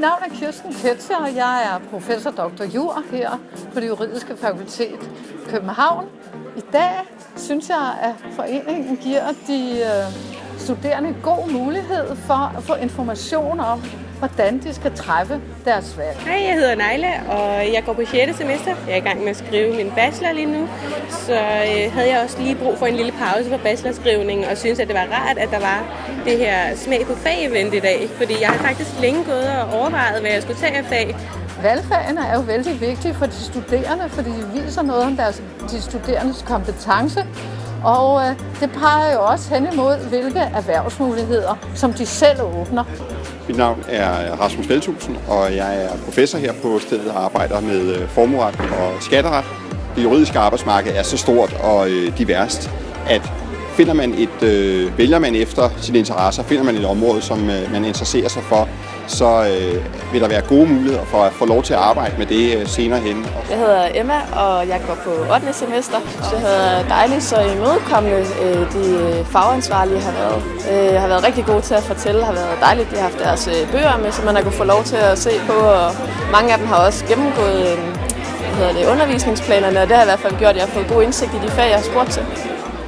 navn er Kirsten Ketzer, og jeg er professor Dr. Jur her på det juridiske fakultet i København. I dag synes jeg, at foreningen giver de studerende god mulighed for at få information om, hvordan de skal træffe deres valg. Hej, jeg hedder Nejla, og jeg går på 6. semester. Jeg er i gang med at skrive min bachelor lige nu, så havde jeg også lige brug for en lille pause for bachelorskrivning, og synes, at det var rart, at der var det her smag på fag-event i dag, fordi jeg har faktisk længe gået og overvejet, hvad jeg skulle tage af fag. Valgfagene er jo vældig vigtige for de studerende, fordi de viser noget om de studerendes kompetence, og det peger jo også hen imod, hvilke erhvervsmuligheder, som de selv åbner. Mit navn er Rasmus Feldhusen, og jeg er professor her på stedet og arbejder med formueret og skatteret. Det juridiske arbejdsmarked er så stort og diverst, at vælger man efter sine interesser, finder man et område, som man interesserer sig for, så vil der være gode muligheder for at få lov til at arbejde med det senere hen. Jeg hedder Emma, og jeg går på 8. semester. Det har været dejligt, så imødekommende de fagansvarlige har været rigtig gode til at fortælle. Har været dejligt, de har haft deres bøger med, så man har kunnet få lov til at se på, og mange af dem har også gennemgået undervisningsplanerne, og det har i hvert fald gjort, at jeg har fået god indsigt i de fag, jeg har spurgt til.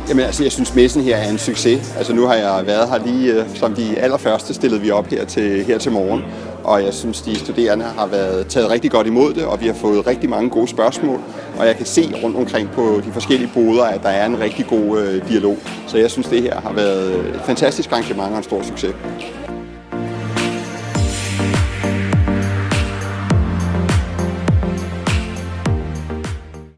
Jamen altså, jeg synes messen her er en succes. Altså nu har jeg været her lige som de allerførste stillede vi op her til morgen. Og jeg synes, de studerende har været taget rigtig godt imod det, og vi har fået rigtig mange gode spørgsmål. Og jeg kan se rundt omkring på de forskellige boder, at der er en rigtig god dialog. Så jeg synes, det her har været et fantastisk arrangement og en stor succes.